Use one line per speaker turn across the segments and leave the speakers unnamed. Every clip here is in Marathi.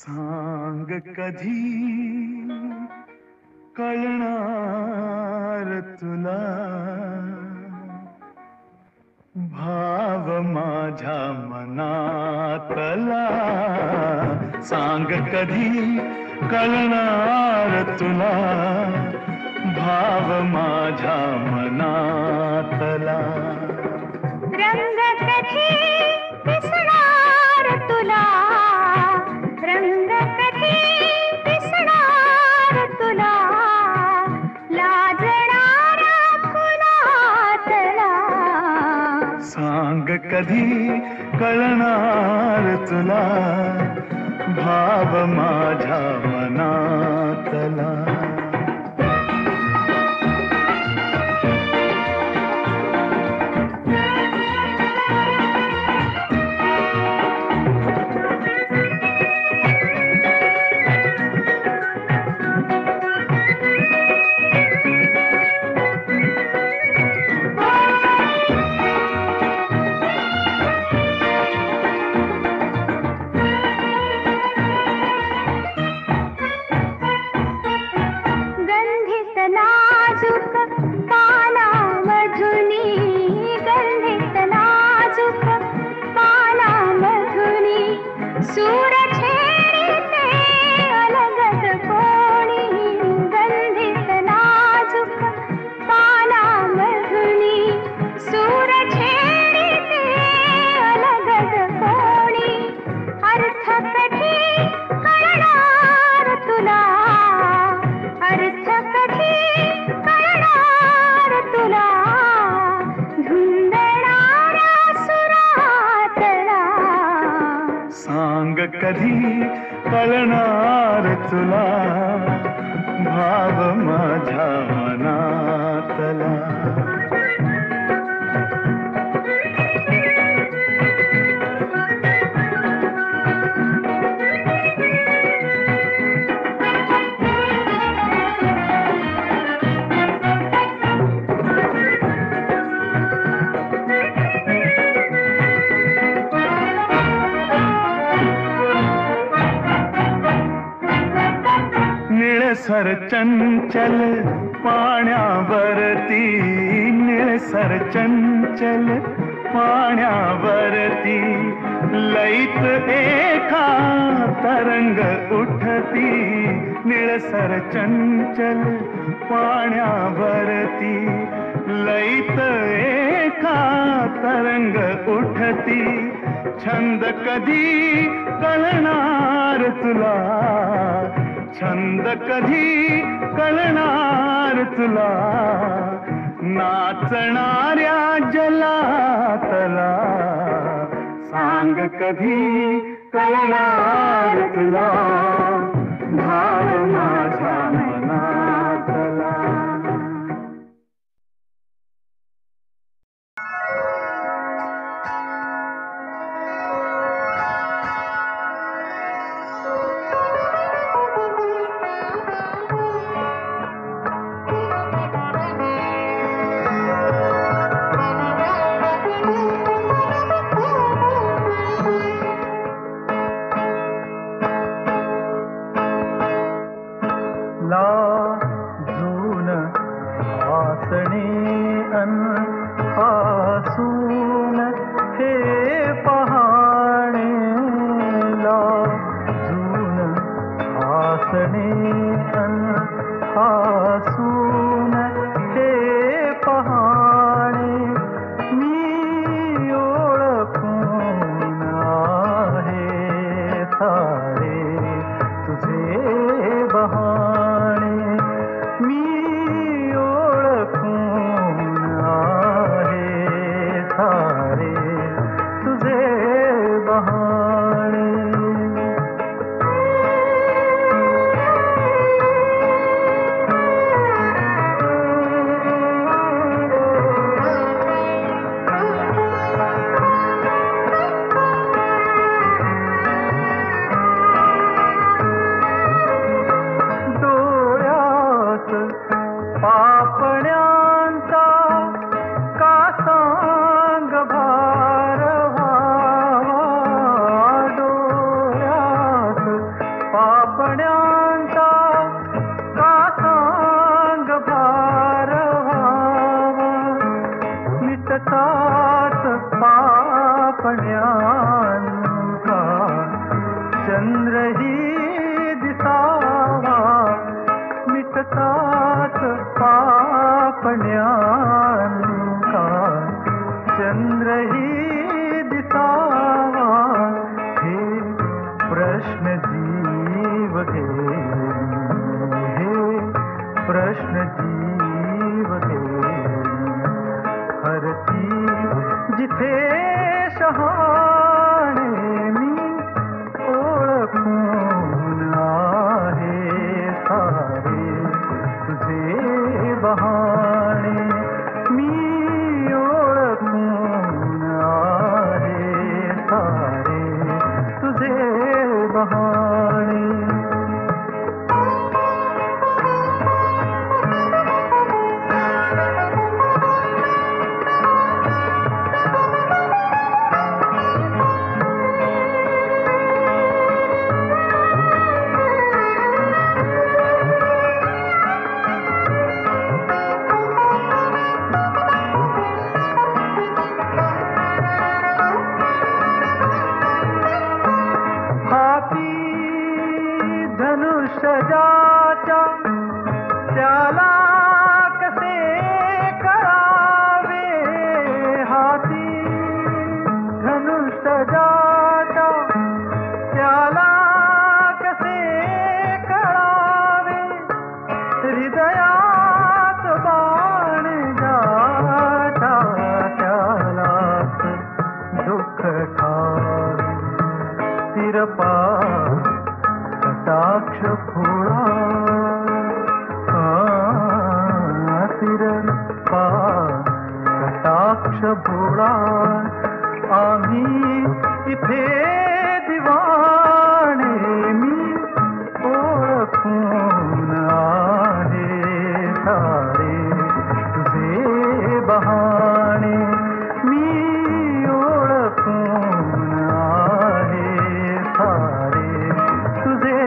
सांग कधी कळणार तुला भाव माझ्या मनातला. सांग कधी कळणार तुला भाव माझ्या मनातला.
रंग कधी दिसणार तुला, रंग कधी दिसणार तुला, लाजणारा फुलातला.
सांग कधी कळणार तुला भाव माझ्या मनातला. सांग कधी कळणार तुला भाव माझ्या मनातला. निळसर चंचल पाण्यावरती, निळसर चंचल पाण्यावरती, लईत एका तरंग उठती. निळसर चंचल पाण्यावरती, लईत एका तरंग उठती. छंद कधी कळणार तुला, छंद कधी कळणार तुला, नाचणाऱ्या जलातला. सांग कधी कळणार तुला भाव माझ्या मनातला. पापण्यांका चंद्रही दिसावा मिटतात पापण्यांका चंद्रही दिसावा हे प्रश्न जीव घेऊन हे प्रश्न जीव घेऊन हरती जिथे शहाणे मी ओळखून आहे सारे तुझे बहाणे मी ओळखून आहे सारे तुझे बहाणे धनुष्यजाच्या त्याला कसे करावे हाती धनुष्यजाच्या त्याला कसे करावे हृदयात बाण जाता त्यालाच दुःख ठावे तिरपा कटाक्ष भोळा तिरपा कटाक्ष भोळा आम्ही इथे दिवाणे मी ओळखून आहे सारे तुझे बहाणे मी ओळखून आहे सारे तुझे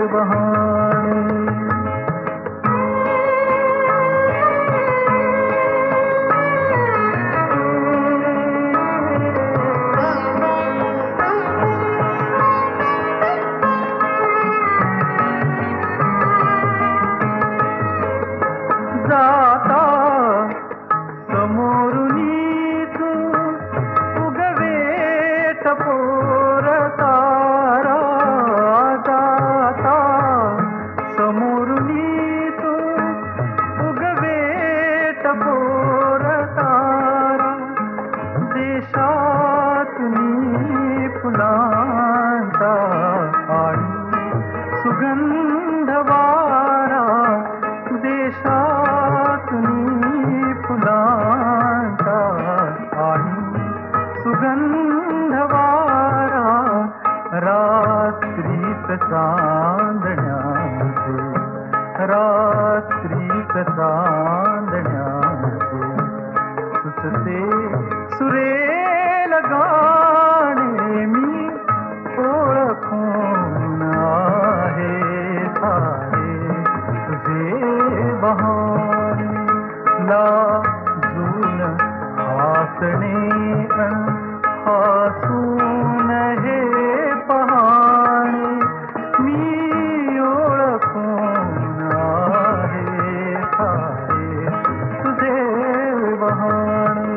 बहाणे जाता समोरुनी तू उगवे टपोर तारा जाता समोरुनी तू उगवे टपोर तारा देशातुनी फुलांचा आणि सुगंध वारा देशातुनी फुलांचा आणि सुगंध वारा रात्रीत चांदण्याचे रात्रीत चांदण्याचे सुचते सुरेल गाणे मी ओळखून आहे सारे तुझे बहाणे लाजून हासणे हसून हे पहाणे मी ओळखून आहे सारे तुझे बहाणे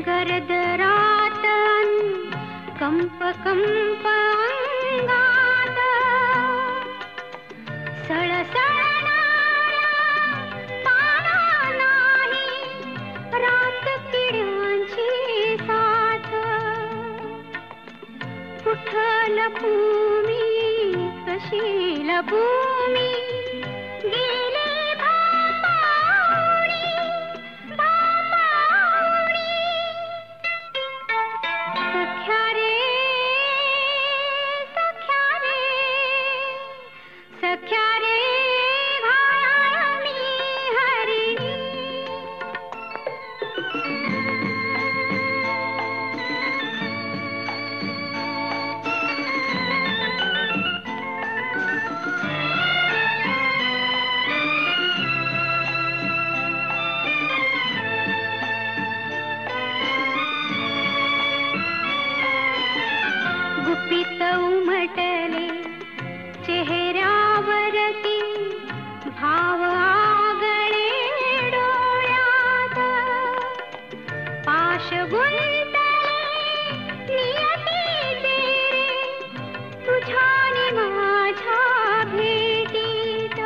गरदरात कंप कंप अंगात सळसळणाऱ्या तारा नाही रात किड्यांची साथ कुठं लपू मी कशी लपू मी गेले भापावणी सख्या रे सख्या रे सख्या रे घायाळी हरिणी गुपित उमटले चेहऱ्यावरती भाव आगळे डोळ्यात पाश गुंतले नियतीचे तुझ्या नि माझ्या भेटीत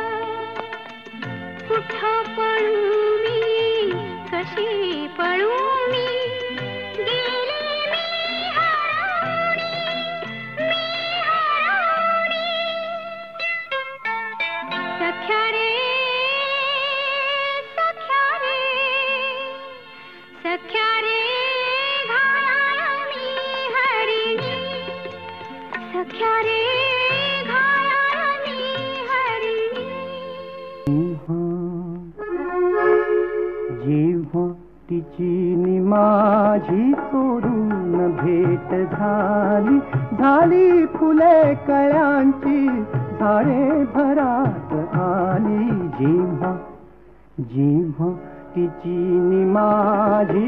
कुठं पळू मी कशी पळू मी गेले मी हरवणी सख्या रे सख्या रे सख्या रे घायाळी हरिणी सख्या रे घायाळी हरिणी
जेव्हा तिची नि माझी चोरून भेट झाली झाली फुले कळ्यांची झाडे भरात आली जेव्हा जेव्हा तिची नि माझी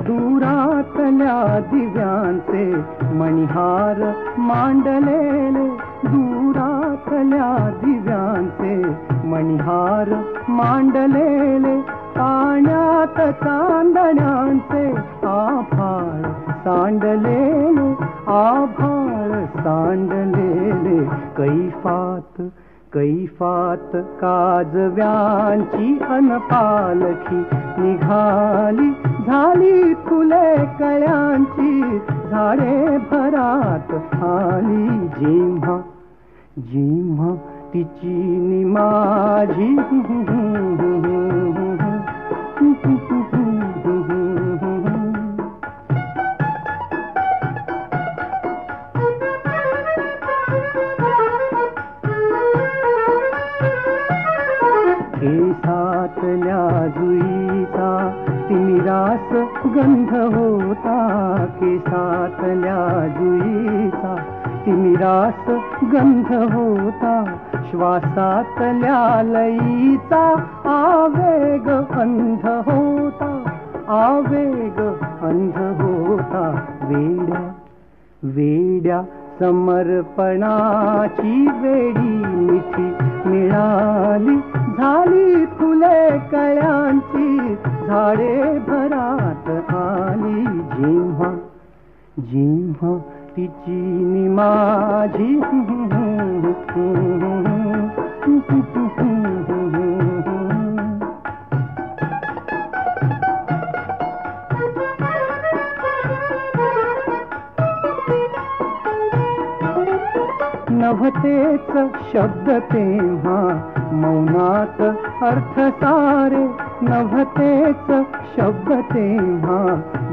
दुरातल्या दिव्यांचे मणिहार मांडलेले दुरातल्या दिव्यांचे मणिहार मांडलेले पाण्यात चांदण्यांचे आभाळ सांडलेले आभाळ सांडलेले कैफात कैफात काजव्यांची अनपालखी निघाली झाली फुले कळ्यांची झाडे भरात आली जेव्हा जेव्हा तिची नि माझी केसातल्या जुईचा तिमिरास गंध होता केसातल्या जुईचा तिमिरास गंध होता श्वासातल्या लईचा आवेग अंध होता आवेग अंध होता वेड्या वेड्या समर्पणाची वेडी मिठी मिळाली झाली फुले कळ्यांची झाडे भरात आली जेव्हा जेव्हा तिची नि माझी नभतेच शब्द तेव्हा मौनात अर्थ सारे नभतेच शब्द तेव्हा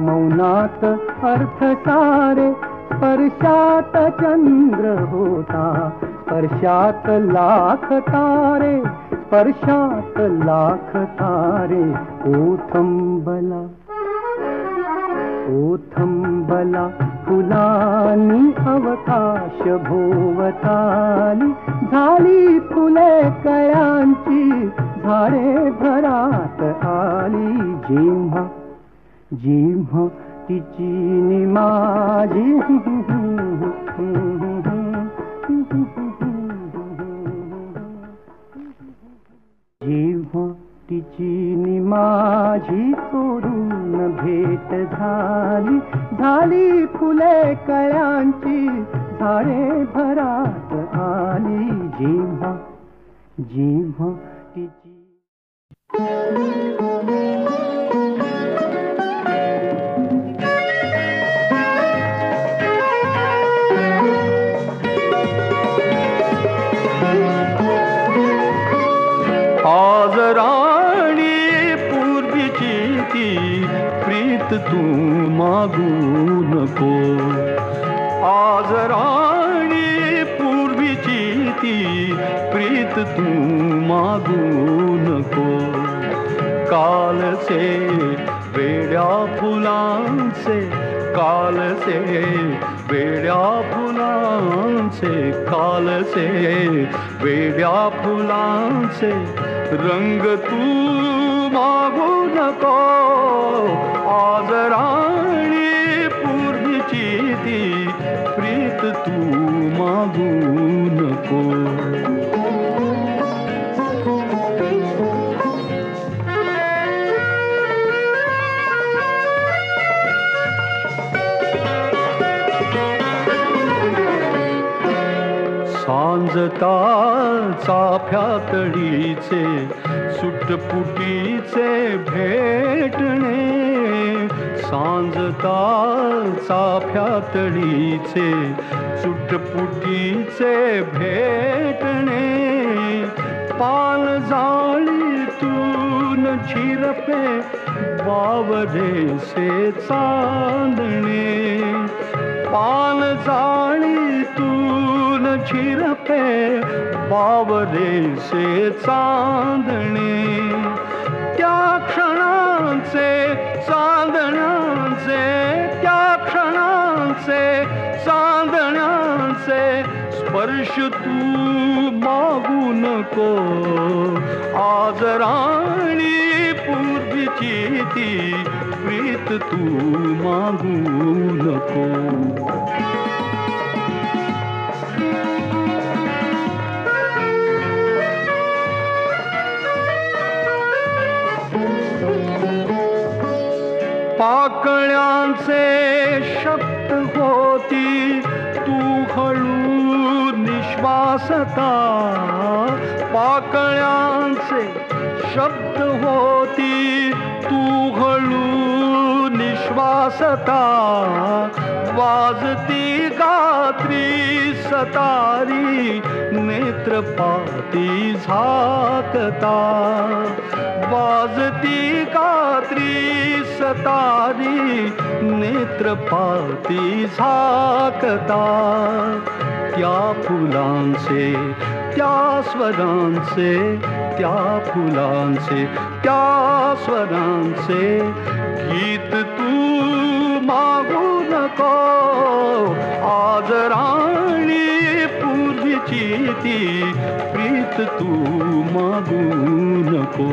मौनात अर्थ सारे स्पर्शात चंद्र होता स्पर्शात लाख तारे स्पर्शात लाख तारे ओथंबला ओथंबला फुलांनी अवकाश भोवताली झाली फुले कळ्यांची झाडे भरात आली जेव्हा जेव्हा तिची नि माझी जेव्हा तिची नि माझी चोरून भेट झाली, झाली फुले कळ्यांची झाडे भरात आली. जेव्हा जेव्हा तिची
आज राणी पूर्वीची ती प्रीत तू मागू नको. आज राणी पूर्वीची ती प्रीत तू मागू नको. कालचे वेड्या फुलांचे, कालचे वेड्या फुलांचे, कालचे वेड्या फुलांचे रंग तू मागू नको. आज राणी पूर्वीची ती प्रीत तू मागू नको. सांजता चाफ्यातळीचे सुटपुटीचे भेटणे. सांजता चाफ्यातळीचे सुटपुटीचे भेटणे. पान जाळीतून झिरपे वावरेसे चांदणे. पान जाळीतून झिरपे वावरेसे चांदणे. त्या क्षणांचे चांदण्याचे, त्या क्षणांचे चांदण्याचे स्पर्श तू मागू नको. आज राणी पूर्वीची ती प्रीत तू मागू नको. पाकळ्यांचे शब्द होती तू हळू निश्वासता. पाकळ्यांचे शब्द होती तू हळू निश्वासता. वाजती गात्री सतारी नेत्रपाती झाकता. वाजती गात्री सतारी नेत्रपाती झाकता. त्या फुलांचे, त्या स्वरांचे, त्या फुलांचे, त्या स्वरांचे गीत तू मागू नको. आज राणी पूर्वीची ती प्रीत तू मागू नको.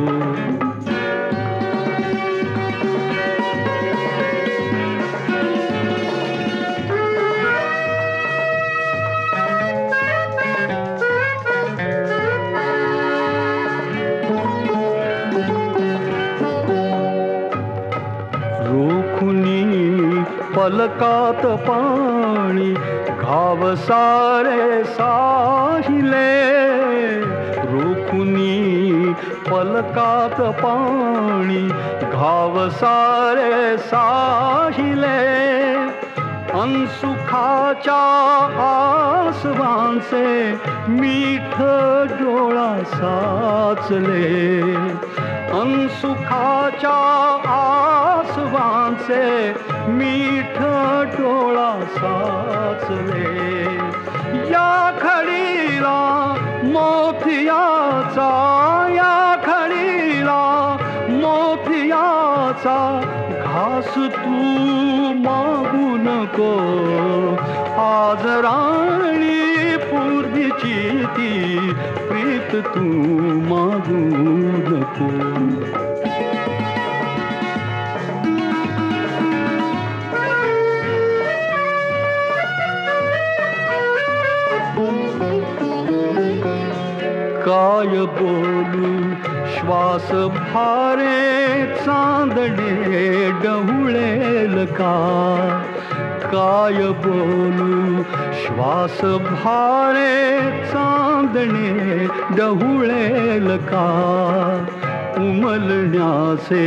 पलकात पाणी घाव सारे साहिले. रोखुनी पलकात पाणी घाव सारे साहिले. अनसुखाच्या आसवांचे मीठ डोळा साचले. अनसुखाच्या आसवांचे मीठ डोळा साचले. या खडीला मोतियाचा, या खडीला मोतियाचा घास तू मागू नको. आज राणी पूर्वीची ती प्रीत तू मागू नको. बोलू श्वास भारे चांदणे डहुळेल का काय बोलू श्वास भारे चांदणे डहुळेल का उमलण्याचे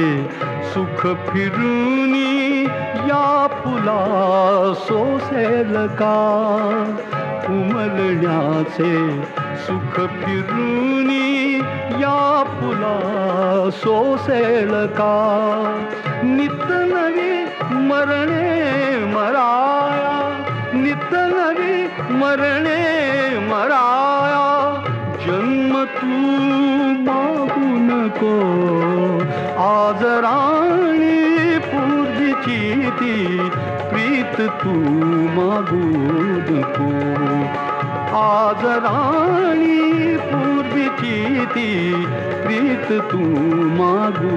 सुख फिरूनी या फुला सोसेल का उमलण्याचे सुख फिरूनी या फुला सोसेल का नित नवी मरणे मराया नित नवी मरणे मराया जन्म तू मागू नको आज राणी पूर्वीची ती प्रीत तू मागू नको आज राणी पूर्वीची ती प्रीत तू मागू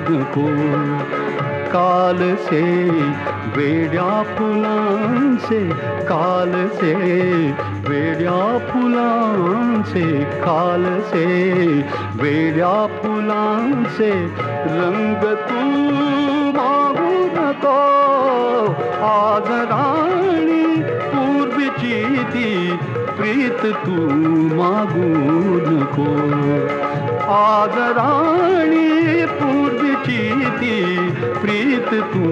नको काल से वेड्या फुलांचे काल से वेड्या फुलांचे काल से वेड्या फुलांचे रंग तू मागू नको आज राणी पूर्वीची ती प्रीत तू मागू नको आज राणी पूर्वीची ती प्रीत तू